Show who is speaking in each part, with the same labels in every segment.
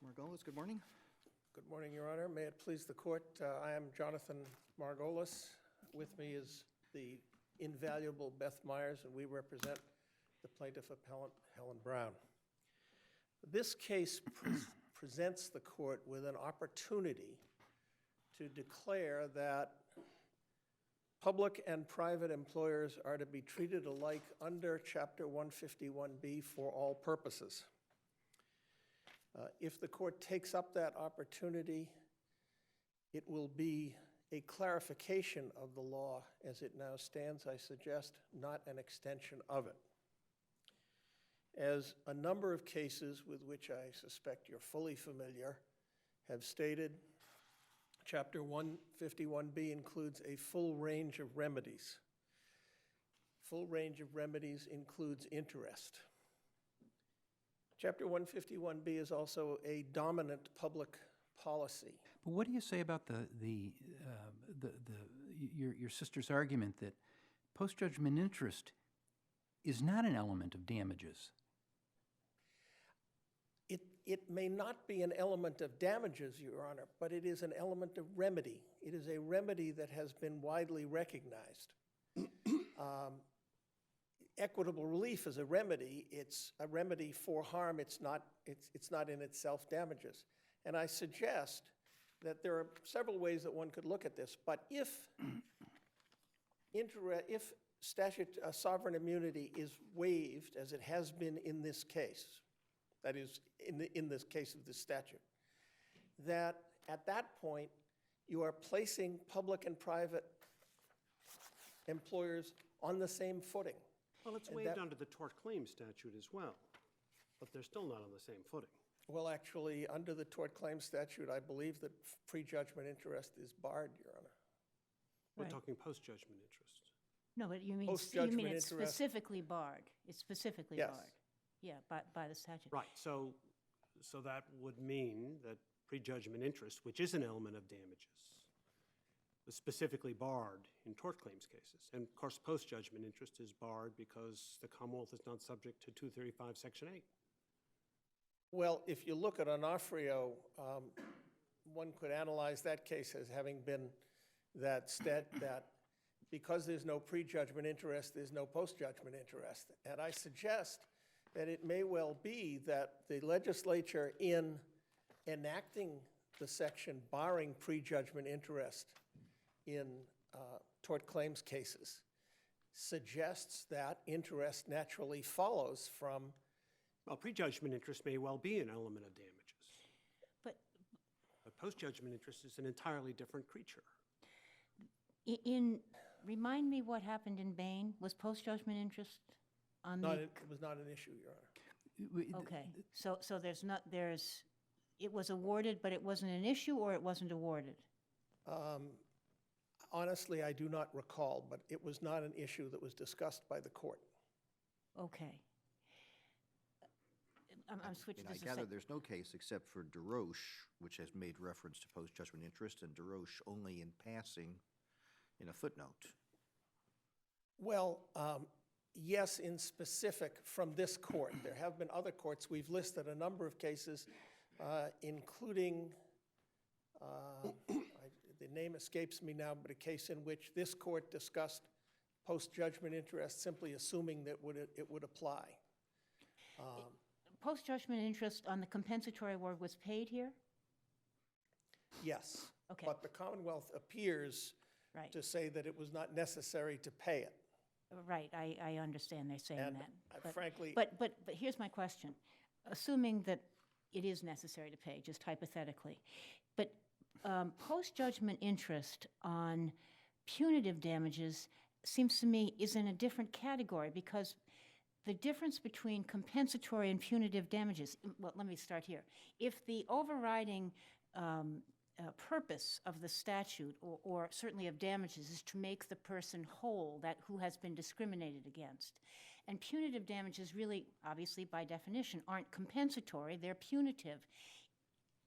Speaker 1: Margolis, good morning.
Speaker 2: Good morning, Your Honor. May it please the court, I am Jonathan Margolis. With me is the invaluable Beth Myers, and we represent the plaintiff appellant, Helen Brown. This case presents the court with an opportunity to declare that public and private employers are to be treated alike under Chapter 151B for all purposes. If the court takes up that opportunity, it will be a clarification of the law as it now stands, I suggest, not an extension of it. As a number of cases with which I suspect you're fully familiar have stated, Chapter 151B includes a full range of remedies. Full range of remedies includes interest. Chapter 151B is also a dominant public policy.
Speaker 3: But what do you say about your sister's argument that post-judgment interest is not an element of damages?
Speaker 2: It may not be an element of damages, Your Honor, but it is an element of remedy. It is a remedy that has been widely recognized. Equitable relief is a remedy. It's a remedy for harm. It's not in itself damages. And I suggest that there are several ways that one could look at this. But if sovereign immunity is waived, as it has been in this case, that is, in this case of this statute, that at that point you are placing public and private employers on the same footing.
Speaker 4: Well, it's waived under the Tort Claims Statute as well, but they're still not on the same footing.
Speaker 2: Well, actually, under the Tort Claims Statute, I believe that prejudgment interest is barred, Your Honor.
Speaker 4: We're talking post-judgment interest.
Speaker 5: No, but you mean it's specifically barred. It's specifically barred. Yeah, by the statute.
Speaker 4: Right. So that would mean that prejudgment interest, which is an element of damages, is specifically barred in tort claims cases. And of course, post-judgment interest is barred because the Commonwealth is not subject to 235 Section 8.
Speaker 2: Well, if you look at Onofrio, one could analyze that case as having been that because there's no prejudgment interest, there's no post-judgment interest. And I suggest that it may well be that the legislature, in enacting the section barring prejudgment interest in tort claims cases, suggests that interest naturally follows from.
Speaker 4: Well, prejudgment interest may well be an element of damages.
Speaker 5: But
Speaker 4: post-judgment interest is an entirely different creature.
Speaker 5: Remind me what happened in Bain. Was post-judgment interest on
Speaker 2: It was not an issue, Your Honor.
Speaker 5: Okay, so it was awarded, but it wasn't an issue, or it wasn't awarded?
Speaker 2: Honestly, I do not recall, but it was not an issue that was discussed by the court.
Speaker 5: Okay. I'm switching
Speaker 1: I gather there's no case except for DeRoche, which has made reference to post-judgment interest, and DeRoche only in passing in a footnote.
Speaker 2: Well, yes, in specific from this court. There have been other courts. We've listed a number of cases, including, the name escapes me now, but a case in which this court discussed post-judgment interest, simply assuming that it would apply.
Speaker 5: Post-judgment interest on the compensatory award was paid here?
Speaker 2: Yes.
Speaker 5: Okay.
Speaker 2: But the Commonwealth appears to say that it was not necessary to pay it.
Speaker 5: Right, I understand they're saying
Speaker 2: And
Speaker 5: that.
Speaker 2: frankly.
Speaker 5: But here's my question. Assuming that it is necessary to pay, just hypothetically, but post-judgment interest on punitive damages seems to me is in a different category, because the difference between compensatory and punitive damages, well, let me start here. If the overriding purpose of the statute, or certainly of damages, is to make the person whole, that who has been discriminated against, and punitive damages really, obviously by definition, aren't compensatory, they're punitive.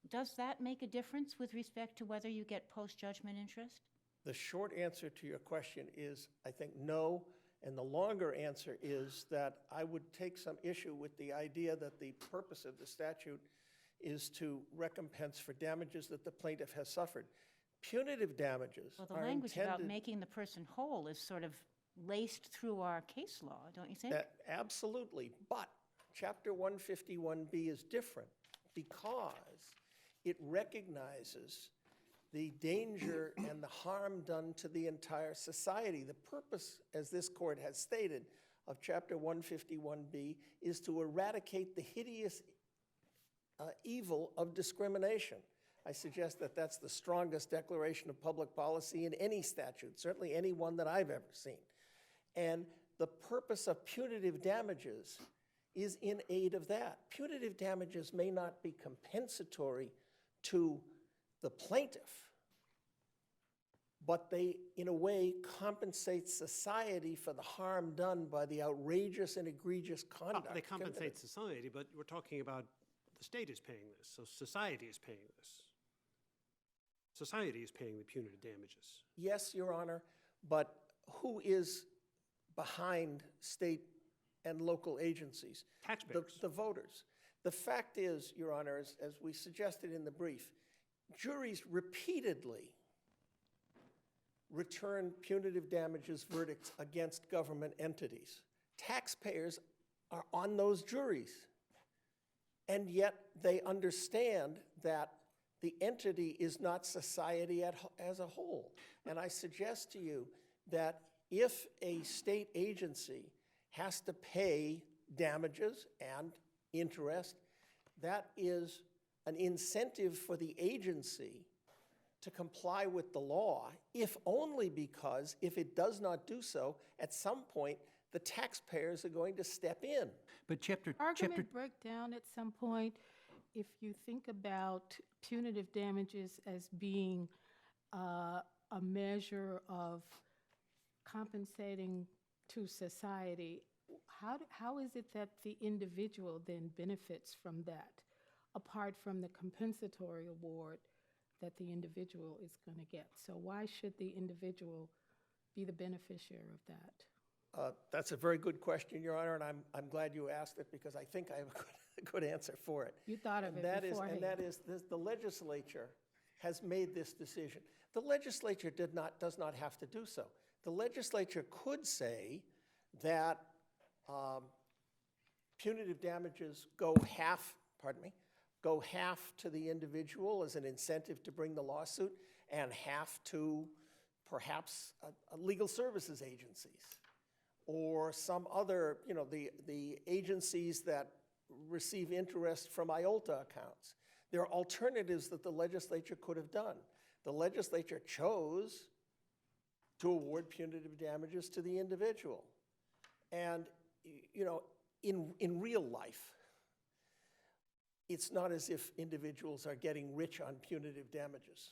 Speaker 5: Does that make a difference with respect to whether you get post-judgment interest?
Speaker 2: The short answer to your question is, I think, no. And the longer answer is that I would take some issue with the idea that the purpose of the statute is to recompense for damages that the plaintiff has suffered. Punitive damages
Speaker 5: Well, the
Speaker 2: are
Speaker 5: language about
Speaker 2: intended.
Speaker 5: making the person whole is sort of laced through our case law, don't you think?
Speaker 2: Absolutely, but Chapter 151B is different because it recognizes the danger and the harm done to the entire society. The purpose, as this court has stated, of Chapter 151B is to eradicate the hideous evil of discrimination. I suggest that that's the strongest declaration of public policy in any statute, certainly any one that I've ever seen. And the purpose of punitive damages is in aid of that. Punitive damages may not be compensatory to the plaintiff, but they, in a way, compensate society for the harm done by the outrageous and egregious conduct.
Speaker 4: They compensate society, but we're talking about the state is paying this, so society is paying this. Society is paying the punitive damages.
Speaker 2: Yes, Your Honor, but who is behind state and local agencies?
Speaker 4: Taxpayers.
Speaker 2: The voters. The fact is, Your Honor, as we suggested in the brief, juries repeatedly return punitive damages verdicts against government entities. Taxpayers are on those juries, and yet they understand that the entity is not society as a whole. And I suggest to you that if a state agency has to pay damages and interest, that is an incentive for the agency to comply with the law, if only because if it does not do so, at some point, the taxpayers are going to step in.
Speaker 3: But
Speaker 6: Argument break down at some point if you think about punitive damages as being a measure of compensating to society. How is it that the individual then benefits from that, apart from the compensatory award that the individual is going to get? So why should the individual be the beneficiary of that?
Speaker 2: That's a very good question, Your Honor, and I'm glad you asked it because I think I have a good answer for it.
Speaker 6: You thought of it beforehand.
Speaker 2: And that is the legislature has made this decision. The legislature does not have to do so. The legislature could say that punitive damages go half to the individual as an incentive to bring the lawsuit, and half to perhaps legal services agencies or some other, the agencies that receive interest from IOLTA accounts. There are alternatives that the legislature could have done. The legislature chose to award punitive damages to the individual. And, in real life, it's not as if individuals are getting rich on punitive damages.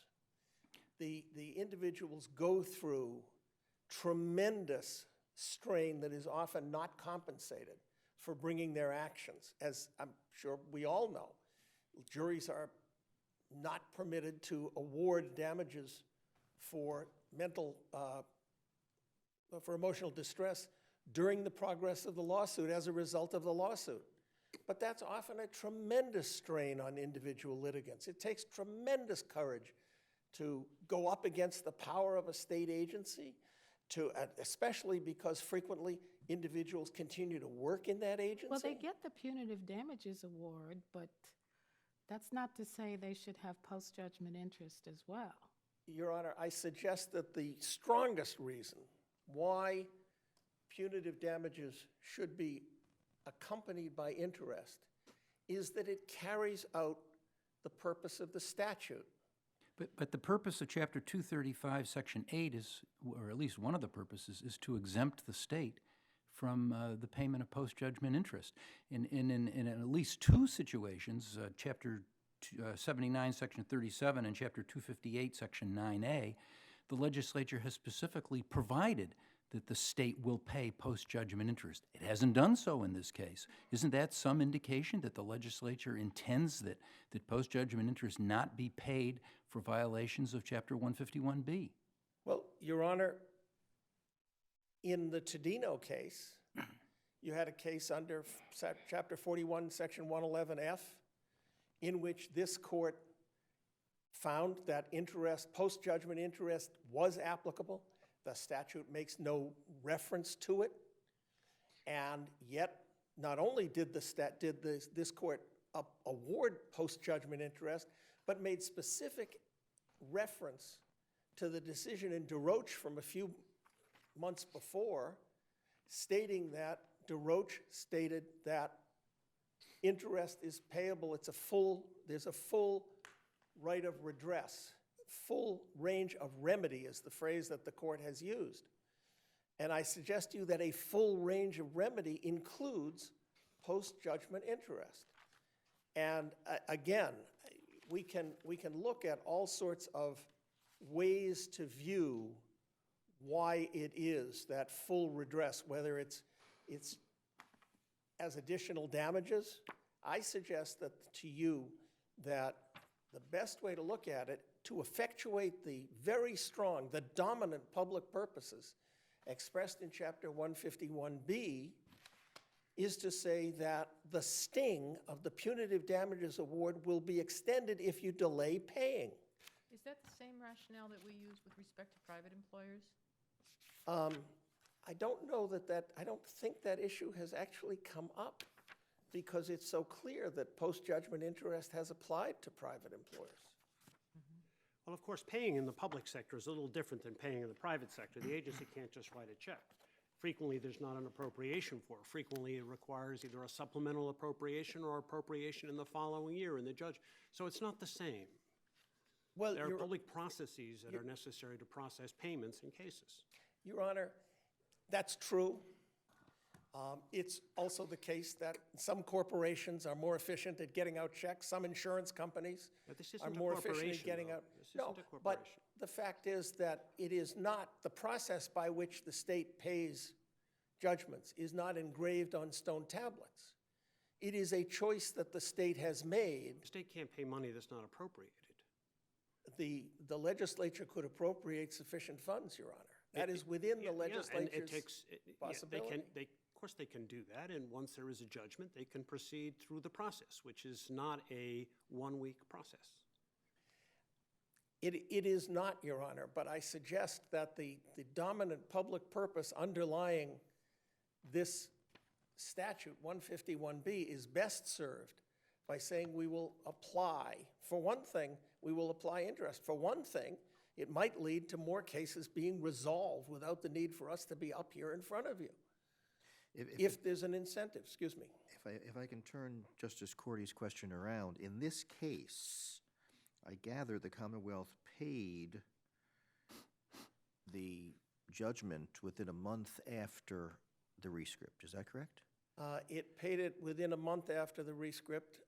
Speaker 2: The individuals go through tremendous strain that is often not compensated for bringing their actions. As I'm sure we all know, juries are not permitted to award damages for for emotional distress during the progress of the lawsuit as a result of the lawsuit. But that's often a tremendous strain on individual litigants. It takes tremendous courage to go up against the power of a state agency, especially because frequently individuals continue to work in that agency.
Speaker 6: Well, they get the punitive damages award, but that's not to say they should have post-judgment interest as well.
Speaker 2: Your Honor, I suggest that the strongest reason why punitive damages should be accompanied by interest is that it carries out the purpose of the statute.
Speaker 3: But the purpose of Chapter 235, Section 8 is, or at least one of the purposes, is to exempt the state from the payment of post-judgment interest. In at least two situations, Chapter 79, Section 37, and Chapter 258, Section 9A, the legislature has specifically provided that the state will pay post-judgment interest. It hasn't done so in this case. Isn't that some indication that the legislature intends that post-judgment interest not be paid for violations of Chapter 151B?
Speaker 2: Well, Your Honor, in the Tadino case, you had a case under Chapter 41, Section 111F, in which this court found that interest, post-judgment interest, was applicable. The statute makes no reference to it. And yet, not only did this court award post-judgment interest, but made specific reference to the decision in DeRoche from a few months before, stating that DeRoche stated that interest is payable. There's a full right of redress. Full range of remedy is the phrase that the court has used. And I suggest to you that a full range of remedy includes post-judgment interest. And again, we can look at all sorts of ways to view why it is that full redress, whether it's as additional damages. I suggest that to you that the best way to look at it, to effectuate the very strong, the dominant public purposes expressed in Chapter 151B, is to say that the sting of the punitive damages award will be extended if you delay paying.
Speaker 7: Is that the same rationale that we use with respect to private employers?
Speaker 2: I don't know I don't think that issue has actually come up, because it's so clear that post-judgment interest has applied to private employers.
Speaker 4: Well, of course, paying in the public sector is a little different than paying in the private sector. The agency can't just write a check. Frequently, there's not an appropriation for it. Frequently, it requires either a supplemental appropriation or appropriation in the following year in the judge. So it's not the same.
Speaker 2: Well,
Speaker 4: There are public processes that are necessary to process payments in cases.
Speaker 2: Your Honor, that's true. It's also the case that some corporations are more efficient at getting out checks. Some insurance companies
Speaker 4: But this
Speaker 2: are
Speaker 4: isn't a
Speaker 2: more efficient at
Speaker 4: corporation,
Speaker 2: getting
Speaker 4: though.
Speaker 2: out.
Speaker 4: This
Speaker 2: No,
Speaker 4: isn't a
Speaker 2: but
Speaker 4: corporation.
Speaker 2: the fact is that it is not, the process by which the state pays judgments is not engraved on stone tablets. It is a choice that the state has made.
Speaker 4: The state can't pay money that's not appropriated.
Speaker 2: The legislature could appropriate sufficient funds, Your Honor. That is within the legislature's possibility.
Speaker 4: Of course they can do that, and once there is a judgment, they can proceed through the process, which is not a one-week process.
Speaker 2: It is not, Your Honor, but I suggest that the dominant public purpose underlying this statute, 151B, is best served by saying we will apply. For one thing, we will apply interest. For one thing, it might lead to more cases being resolved without the need for us to be up here in front of you. If there's an incentive, excuse me.
Speaker 1: If I can turn Justice Cordy's question around, in this case, I gather the Commonwealth paid the judgment within a month after the rescript. Is that correct?
Speaker 2: It paid it within a month after the rescript,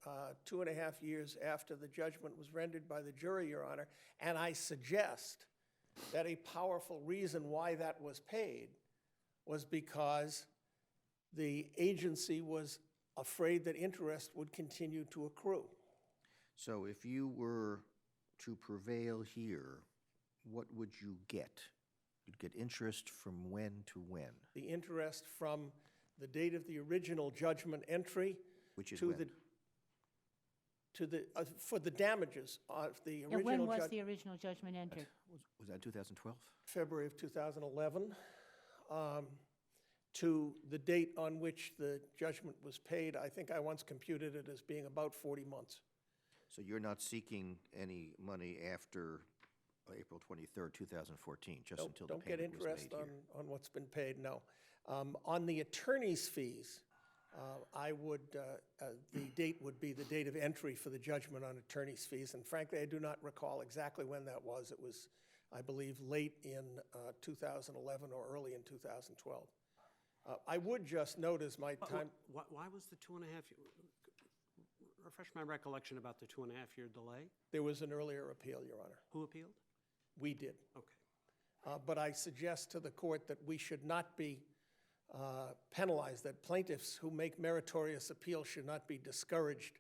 Speaker 2: 2.5 years after the judgment was rendered by the jury, Your Honor. And I suggest that a powerful reason why that was paid was because the agency was afraid that interest would continue to accrue.
Speaker 1: So if you were to prevail here, what would you get? You'd get interest from when to when?
Speaker 2: The interest from the date of the original judgment entry
Speaker 1: Which is
Speaker 2: to
Speaker 1: when?
Speaker 2: for the damages of the
Speaker 5: Yeah,
Speaker 2: original
Speaker 5: when was
Speaker 2: judgment.
Speaker 5: the original judgment entered?
Speaker 1: Was that 2012?
Speaker 2: February of 2011, to the date on which the judgment was paid. I think I once computed it as being about 40 months.
Speaker 1: So you're not seeking any money after April 23rd, 2014, just until the
Speaker 2: Don't get
Speaker 1: payment was made
Speaker 2: interest
Speaker 1: here?
Speaker 2: on what's been paid, no. On the attorney's fees, the date would be the date of entry for the judgment on attorney's fees, and frankly, I do not recall exactly when that was. It was, I believe, late in 2011 or early in 2012. I would just note as my time...
Speaker 4: Why was the 2.5 year, refresh my recollection about the 2.5 year delay?
Speaker 2: There was an earlier appeal, Your Honor.
Speaker 4: Who appealed?
Speaker 2: We did.
Speaker 4: Okay.
Speaker 2: But I suggest to the court that we should not be penalized, that plaintiffs who make meritorious appeals should not be discouraged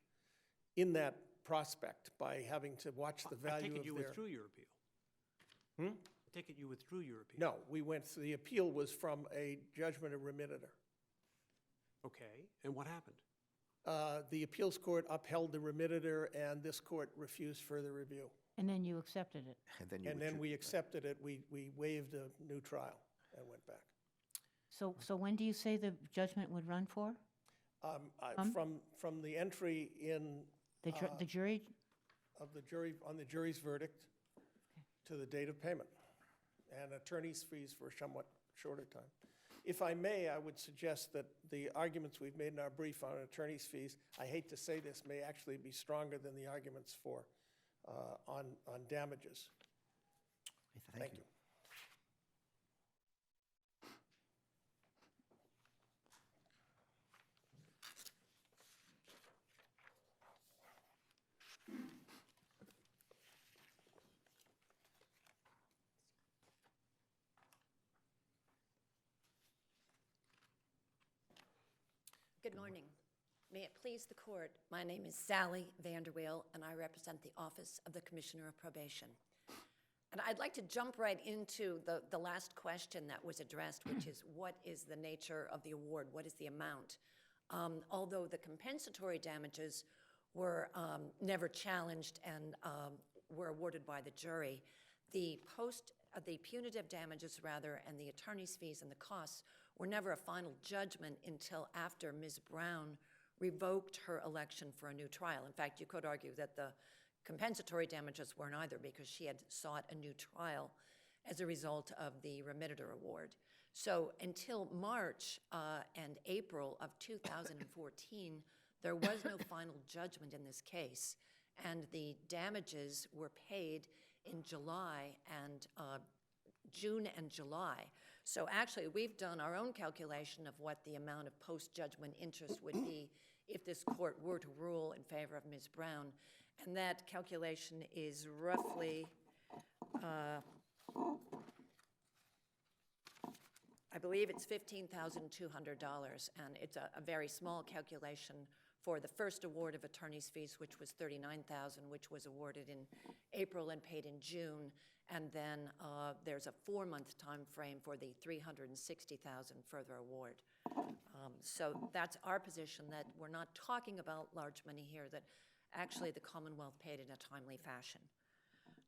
Speaker 2: in that prospect by having to watch the value of their...
Speaker 4: I take it you withdrew your appeal. I take it you withdrew your appeal.
Speaker 2: No, we went, the appeal was from a judgment of remittitor.
Speaker 4: Okay, and what happened?
Speaker 2: The appeals court upheld the remittitor, and this court refused further review.
Speaker 5: And then you accepted it.
Speaker 1: And then you
Speaker 2: And then
Speaker 1: withdrew.
Speaker 2: we accepted it, we waived a new trial and went back.
Speaker 5: So when do you say the judgment would run for?
Speaker 2: From the entry in
Speaker 5: The jury?
Speaker 2: of the jury, on the jury's verdict to the date of payment, and attorney's fees for a somewhat shorter time. If I may, I would suggest that the arguments we've made in our brief on attorney's fees, I hate to say this, may actually be stronger than the arguments for, on damages. Thank you.
Speaker 8: Good morning. May it please the court, my name is Sally Vanderweel, and I represent the Office of the Commissioner of Probation. And I'd like to jump right into the last question that was addressed, which is what is the nature of the award? What is the amount? Although the compensatory damages were never challenged and were awarded by the jury, the punitive damages, rather, and the attorney's fees and the costs were never a final judgment until after Ms. Brown revoked her election for a new trial. In fact, you could argue that the compensatory damages weren't either, because she had sought a new trial as a result of the remittitor award. So until March and April of 2014, there was no final judgment in this case, and the damages were paid in July and June and July. So actually, we've done our own calculation of what the amount of post-judgment interest would be if this court were to rule in favor of Ms. Brown. And that calculation is roughly, I believe it's $15,200. And it's a very small calculation for the first award of attorney's fees, which was $39,000, which was awarded in April and paid in June. And then there's a 4-month time frame for the $360,000 further award. So that's our position, that we're not talking about large money here, that actually the Commonwealth paid in a timely fashion.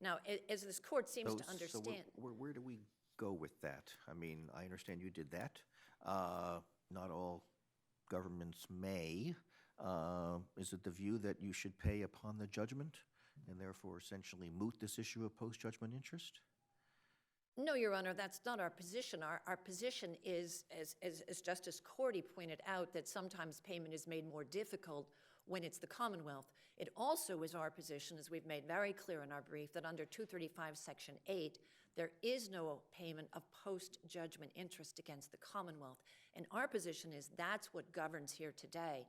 Speaker 8: Now, as this court seems to understand—
Speaker 1: So where do we go with that? I mean, I understand you did that. Not all governments may. Is it the view that you should pay upon the judgment and therefore essentially moot this issue of post-judgment interest?
Speaker 8: No, Your Honor, that's not our position. Our position is, as Justice Cordy pointed out, that sometimes payment is made more difficult when it's the Commonwealth. It also is our position, as we've made very clear in our brief, that under 235 Section 8, there is no payment of post-judgment interest against the Commonwealth. And our position is that's what governs here today.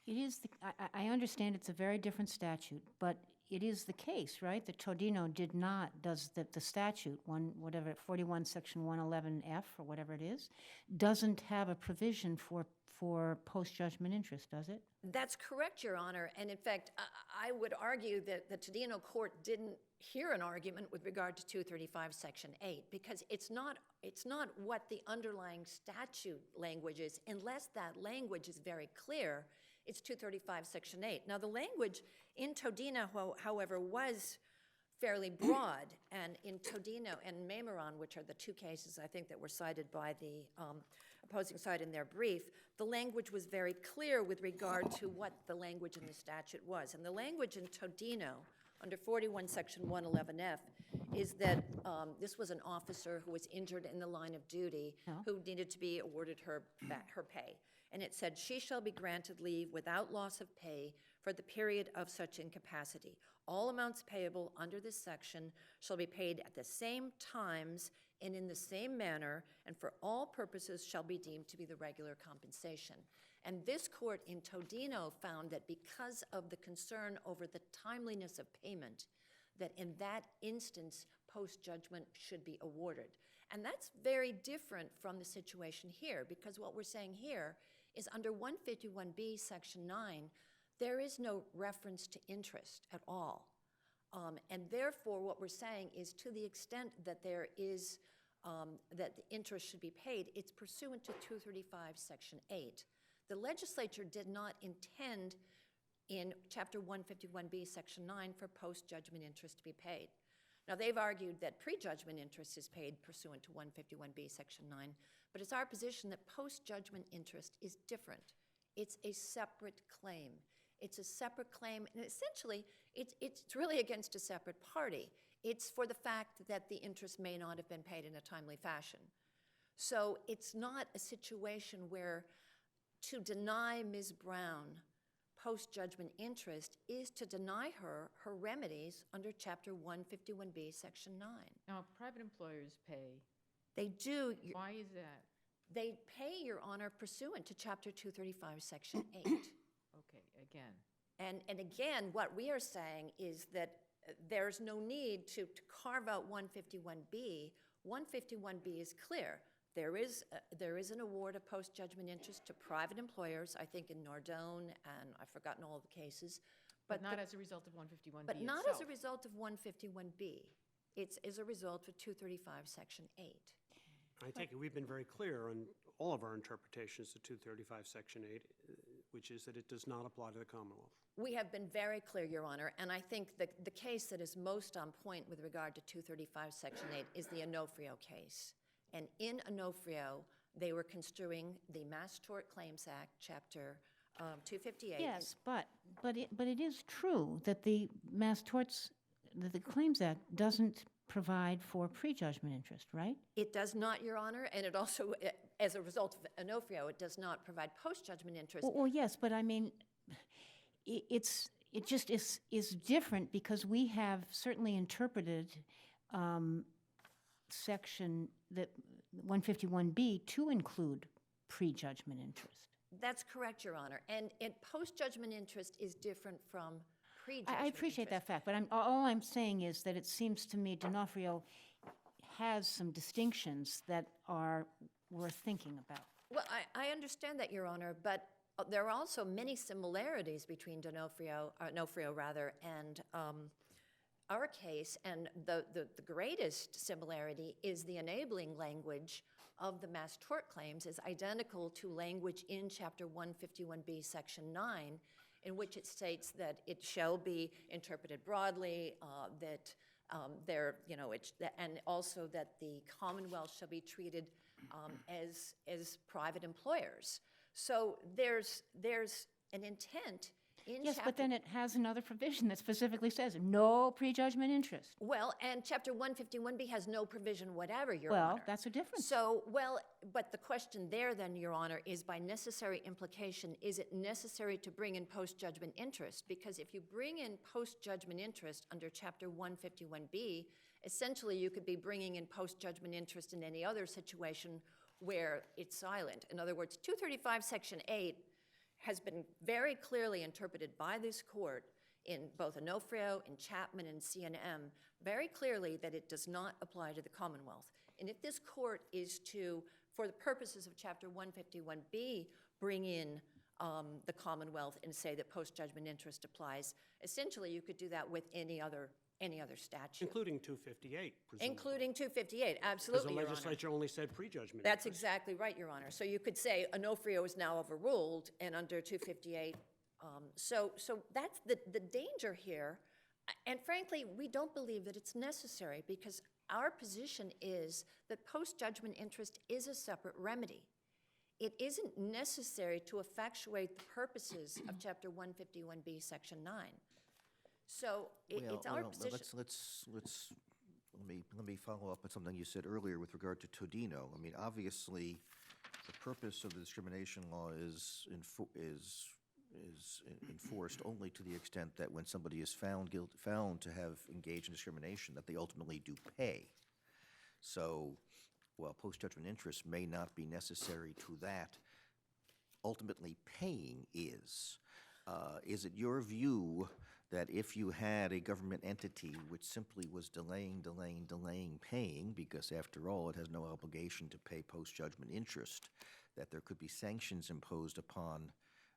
Speaker 5: It is, I understand it's a very different statute, but it is the case, right? That Todino did not, does the statute, 41 Section 111F, or whatever it is, doesn't have a provision for post-judgment interest, does it?
Speaker 8: That's correct, Your Honor. And in fact, I would argue that the Todino court didn't hear an argument with regard to 235 Section 8, because it's not what the underlying statute language is, unless that language is very clear. It's 235 Section 8. Now, the language in Todino, however, was fairly broad, and in Todino and Mameron, which are the two cases I think that were cited by the opposing side in their brief, the language was very clear with regard to what the language in the statute was. And the language in Todino, under 41 Section 111F, is that this was an officer who was injured in the line of duty who needed to be awarded her pay. And it said, she shall be granted leave without loss of pay for the period of such incapacity. All amounts payable under this section shall be paid at the same times and in the same manner, and for all purposes shall be deemed to be the regular compensation. And this court in Todino found that because of the concern over the timeliness of payment, that in that instance, post-judgment should be awarded. And that's very different from the situation here, because what we're saying here is under 151B, Section 9, there is no reference to interest at all. And therefore, what we're saying is, to the extent that there is that the interest should be paid, it's pursuant to 235, Section 8. The legislature did not intend in Chapter 151B, Section 9, for post-judgment interest to be paid. Now, they've argued that prejudgment interest is paid pursuant to 151B, Section 9, but it's our position that post-judgment interest is different. It's a separate claim. It's a separate claim, and essentially, it's really against a separate party. It's for the fact that the interest may not have been paid in a timely fashion. So it's not a situation where to deny Ms. Brown post-judgment interest is to deny her her remedies under Chapter 151B, Section 9.
Speaker 7: Now, private employers pay.
Speaker 8: They do.
Speaker 7: Why is that?
Speaker 8: They pay, Your Honor, pursuant to Chapter 235, Section 8.
Speaker 7: Okay, again.
Speaker 8: And again, what we are saying is that there's no need to carve out 151B. 151B is clear. There is an award of post-judgment interest to private employers, I think in Nardone, and I've forgotten all the cases.
Speaker 7: But not as a result of 151B
Speaker 8: But not
Speaker 7: itself.
Speaker 8: as a result of 151B. It's as a result of 235, Section 8.
Speaker 4: I take it we've been very clear on all of our interpretations of 235, Section 8, which is that it does not apply to the Commonwealth.
Speaker 8: We have been very clear, Your Honor, and I think the case that is most on point with regard to 235, Section 8 is the Onofrio case. And in Onofrio, they were construing the Mass Tort Claims Act, Chapter 258.
Speaker 5: Yes, but it is true that the the Claims Act doesn't provide for prejudgment interest, right?
Speaker 8: It does not, Your Honor, and it also, as a result of Onofrio, it does not provide post-judgment interest.
Speaker 5: Well, yes, but I mean, it just is different because we have certainly interpreted section that 151B to include prejudgment interest.
Speaker 8: That's correct, Your Honor, and post-judgment interest is different from prejudgment
Speaker 5: I appreciate
Speaker 8: interest.
Speaker 5: that fact, but all I'm saying is that it seems to me D'Onofrio has some distinctions that are worth thinking about.
Speaker 8: Well, I understand that, Your Honor, but there are also many similarities between Onofrio and our case, and the greatest similarity is the enabling language of the Mass Tort Claims is identical to language in Chapter 151B, Section 9, in which it states that it shall be interpreted broadly, and also that the Commonwealth shall be treated as private employers. So there's an intent in
Speaker 5: Yes,
Speaker 8: Chapter...
Speaker 5: but then it has another provision that specifically says no prejudgment interest.
Speaker 8: Well, and Chapter 151B has no provision whatever, Your
Speaker 5: Well,
Speaker 8: Honor.
Speaker 5: that's a difference.
Speaker 8: So, but the question there then, Your Honor, is by necessary implication, is it necessary to bring in post-judgment interest? Because if you bring in post-judgment interest under Chapter 151B, essentially you could be bringing in post-judgment interest in any other situation where it's silent. In other words, 235 Section 8 has been very clearly interpreted by this court in both Onofrio and Chapman and CNM, very clearly that it does not apply to the Commonwealth. And if this court is to, for the purposes of Chapter 151B, bring in the Commonwealth and say that post-judgment interest applies, essentially you could do that with any other statute.
Speaker 4: Including 258, presumably.
Speaker 8: Including 258,
Speaker 4: Because
Speaker 8: absolutely,
Speaker 4: the
Speaker 8: Your Honor.
Speaker 4: legislature only said prejudgment.
Speaker 8: That's
Speaker 4: interest.
Speaker 8: exactly right, Your Honor. So you could say Onofrio is now overruled, and under 258, so that's the danger here. And frankly, we don't believe that it's necessary because our position is that post-judgment interest is a separate remedy. It isn't necessary to effectuate the purposes of Chapter 151B, Section 9. So it's our position.
Speaker 1: Let me follow up on something you said earlier with regard to Todino. I mean, obviously, the purpose of the discrimination law is enforced only to the extent that when somebody is found to have engaged in discrimination, that they ultimately do pay. So, while post-judgment interest may not be necessary to that, ultimately paying is. Is it your view that if you had a government entity which simply was delaying paying, because after all it has no obligation to pay post-judgment interest, that there could be sanctions imposed upon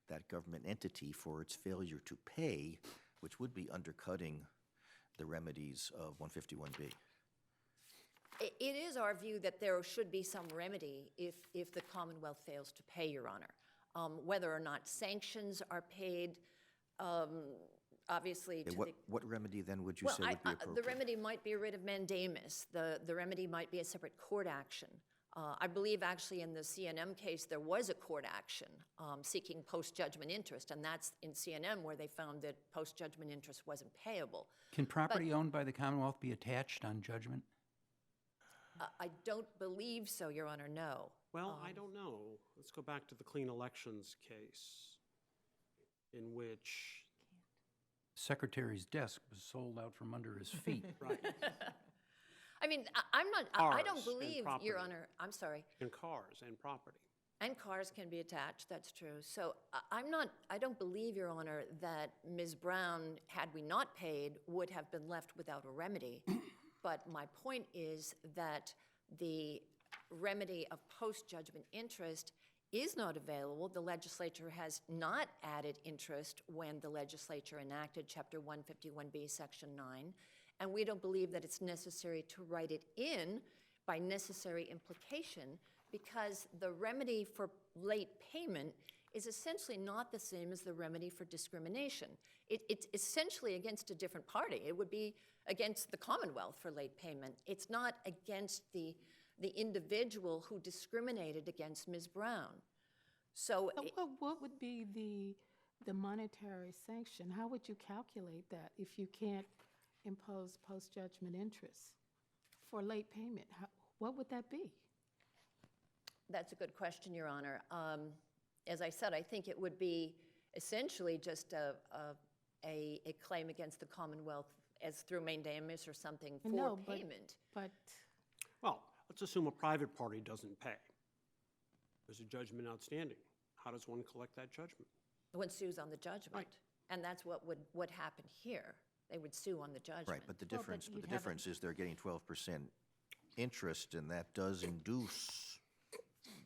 Speaker 1: that government entity for its failure to pay, which would be undercutting the remedies of 151B?
Speaker 8: It is our view that there should be some remedy if the Commonwealth fails to pay, Your Honor. Whether or not sanctions are paid, obviously to the...
Speaker 1: What remedy then would you
Speaker 8: Well,
Speaker 1: say would be appropriate?
Speaker 8: the remedy might be a writ of mandamus. The remedy might be a separate court action. I believe actually in the CNM case, there was a court action seeking post-judgment interest, and that's in CNM where they found that post-judgment interest wasn't payable.
Speaker 3: Can property owned by the Commonwealth be attached on judgment?
Speaker 8: I don't believe so, Your Honor, no.
Speaker 4: Well, I don't know. Let's go back to the clean elections case in which,
Speaker 3: Secretary's desk was sold out from under his feet.
Speaker 4: right,
Speaker 8: I mean, I don't
Speaker 4: Cars and
Speaker 8: believe, Your
Speaker 4: property.
Speaker 8: Honor, I'm sorry,
Speaker 4: and cars and property.
Speaker 8: and cars can be attached, that's true. So I don't believe, Your Honor, that Ms. Brown, had we not paid, would have been left without a remedy. But my point is that the remedy of post-judgment interest is not available. The legislature has not added interest when the legislature enacted Chapter 151B, Section 9, and we don't believe that it's necessary to write it in by necessary implication because the remedy for late payment is essentially not the same as the remedy for discrimination. It's essentially against a different party. It would be against the Commonwealth for late payment. It's not against the individual who discriminated against Ms. Brown. So,
Speaker 6: What would be the monetary sanction? How would you calculate that if you can't impose post-judgment interest for late payment? What would that be?
Speaker 8: that's a good question, Your Honor. As I said, I think it would be essentially just a claim against the Commonwealth as through mandamus or something for
Speaker 6: No,
Speaker 8: payment.
Speaker 6: But
Speaker 4: Well, let's assume a private party doesn't pay. There's a judgment outstanding. How does one collect that judgment?
Speaker 8: One sues on the judgment.
Speaker 4: Right.
Speaker 8: And that's what would happen here. They would sue on the judgment.
Speaker 1: Right, but the
Speaker 5: Well, but
Speaker 1: difference,
Speaker 5: you'd
Speaker 1: the
Speaker 5: have a-
Speaker 1: difference is they're getting 12% interest, and that does induce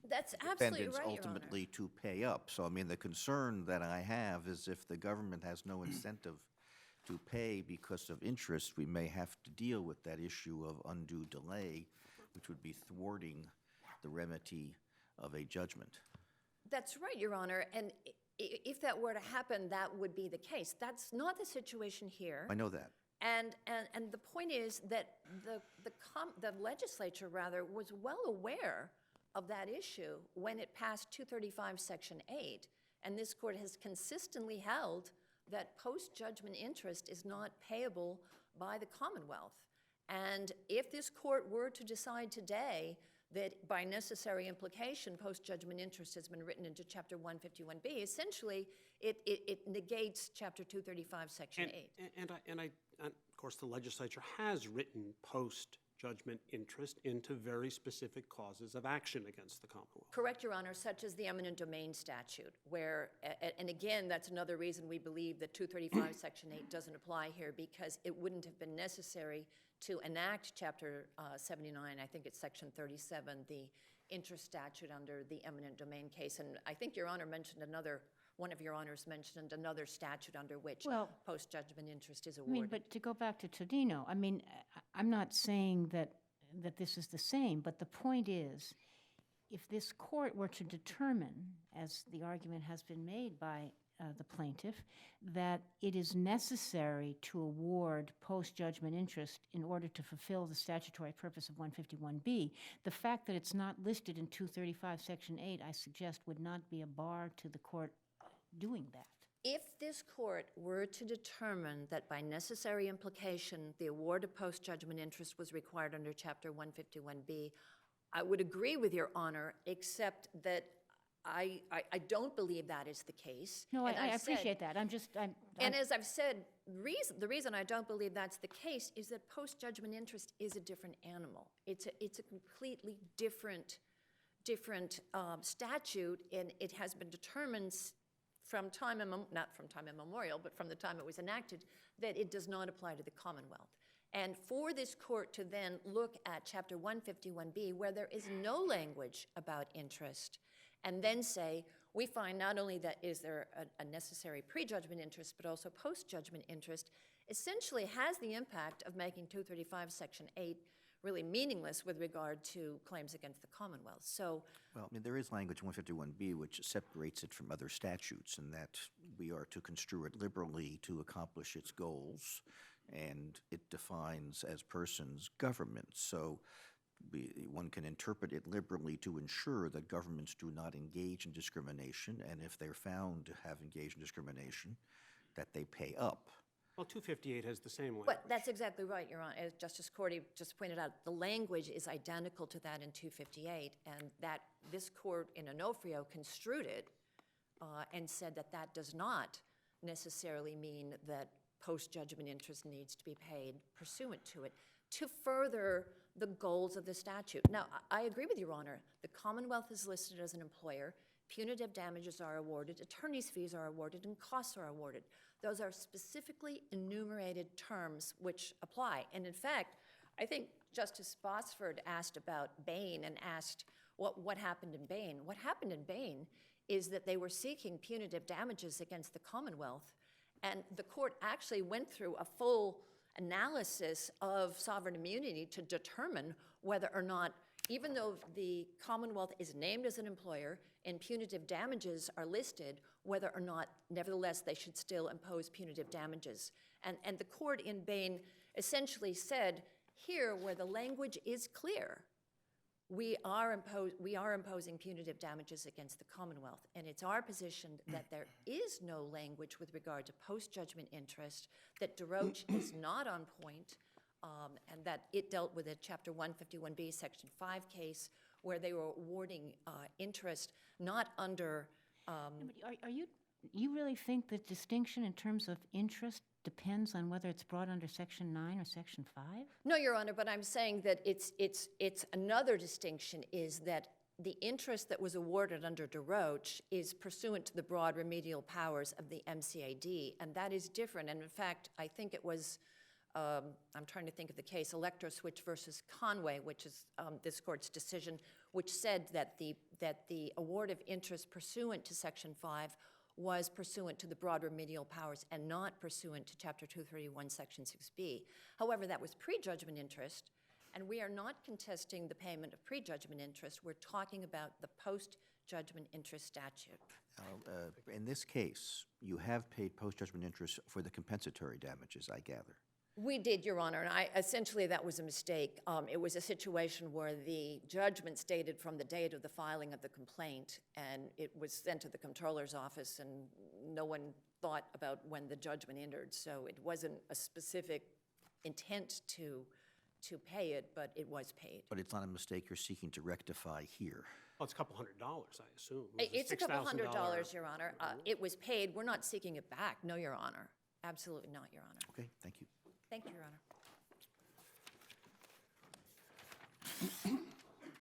Speaker 8: That's absolutely
Speaker 1: defendants
Speaker 8: right, Your Honor.
Speaker 1: ultimately to pay up. So, I mean, the concern that I have is if the government has no incentive to pay because of interest, we may have to deal with that issue of undue delay, which would be thwarting the remedy of a judgment.
Speaker 8: That's right, Your Honor. And if that were to happen, that would be the case. That's not the situation here.
Speaker 1: I know that.
Speaker 8: And the point is that the legislature, rather, was well aware of that issue when it passed 235 Section 8. And this court has consistently held that post-judgment interest is not payable by the Commonwealth. And if this court were to decide today that by necessary implication, post-judgment interest has been written into Chapter 151B, essentially it negates Chapter 235 Section 8.
Speaker 4: And of course, the legislature has written post-judgment interest into very specific causes of action against the Commonwealth.
Speaker 8: Correct, Your Honor, such as the eminent domain statute, where, and again, that's another reason we believe that 235 Section 8 doesn't apply here, because it wouldn't have been necessary to enact Chapter 79, I think it's Section 37, the interest statute under the eminent domain case. And I think Your Honor mentioned one of Your Honors mentioned another statute under which
Speaker 5: Well,
Speaker 8: post-judgment interest is
Speaker 5: I mean,
Speaker 8: awarded.
Speaker 5: but to go back to Todino, I mean, I'm not saying that this is the same, but the point is, if this court were to determine, as the argument has been made by the plaintiff, that it is necessary to award post-judgment interest in order to fulfill the statutory purpose of 151B, the fact that it's not listed in 235 Section 8, I suggest, would not be a bar to the court doing that.
Speaker 8: If this court were to determine that by necessary implication the award of post-judgment interest was required under Chapter 151B, I would agree with Your Honor, except that I don't believe that is the case.
Speaker 5: No,
Speaker 8: And
Speaker 5: I
Speaker 8: I've said-
Speaker 5: appreciate that.
Speaker 8: And as I've said, the reason I don't believe that's the case is that post-judgment interest is a different animal. It's a completely different statute, and it has been determined from not from time immemorial, but from the time it was enacted, that it does not apply to the Commonwealth. And for this court to then look at Chapter 151B, where there is no language about interest, and then say, we find not only that is there a necessary pre-judgment interest, but also post-judgment interest, essentially has the impact of making 235 Section 8 really meaningless with regard to claims against the Commonwealth. So,
Speaker 1: Well, I mean, there is language 151B which separates it from other statutes, in that we are to construe it liberally to accomplish its goals, and it defines as persons governments. So one can interpret it liberally to ensure that governments do not engage in discrimination, and if they're found to have engaged in discrimination, that they pay up.
Speaker 4: Well, 258 has the same language.
Speaker 8: but that's exactly right, Your Honor. As Justice Cordy just pointed out, the language is identical to that in 258, and that this court in Onofrio construed it and said that that does not necessarily mean that post-judgment interest needs to be paid pursuant to it, to further the goals of the statute. Now, I agree with Your Honor. The Commonwealth is listed as an employer. Punitive damages are awarded, attorney's fees are awarded, and costs are awarded. Those are specifically enumerated terms which apply. And in fact, I think Justice Botsford asked about Bain and asked what happened in Bain. What happened in Bain is that they were seeking punitive damages against the Commonwealth, and the court actually went through a full analysis of sovereign immunity to determine whether or not, even though the Commonwealth is named as an employer and punitive damages are listed, whether or not, nevertheless, they should still impose punitive damages. And the court in Bain essentially said, here, where the language is clear, we are imposing punitive damages against the Commonwealth. And it's our position that there is no language with regard to post-judgment interest, that DeRoche is not on point, and that it dealt with a Chapter 151B, Section 5 case, where they were awarding interest not under...
Speaker 5: But you really think the distinction in terms of interest depends on whether it's brought under Section 9 or Section 5?
Speaker 8: No, Your Honor, but I'm saying that it's another distinction is that the interest that was awarded under DeRoche is pursuant to the broad remedial powers of the MCAD, and that is different. And in fact, I think it was, I'm trying to think of the case, Electro Switch versus Conway, which is this court's decision, which said that the award of interest pursuant to Section 5 was pursuant to the broad remedial powers and not pursuant to Chapter 231, Section 6B. However, that was prejudgment interest, and we are not contesting the payment of prejudgment interest. We're talking about the post-judgment interest statute.
Speaker 1: In this case, you have paid post-judgment interest for the compensatory damages, I gather.
Speaker 8: We did, Your Honor, and essentially that was a mistake. It was a situation where the judgment stated from the date of the filing of the complaint, and it was sent to the comptroller's office, and no one thought about when the judgment entered. So it wasn't a specific intent to pay it, but it was paid.
Speaker 1: But it's not a mistake you're seeking to rectify here.
Speaker 4: Well, it's a couple $100, I assume.
Speaker 8: It's a couple
Speaker 4: $6,000
Speaker 8: $100, Your Honor. It was paid. We're not seeking it back. No, Your Honor. Absolutely not, Your Honor.
Speaker 1: Okay, thank you.
Speaker 8: Thank you, Your Honor.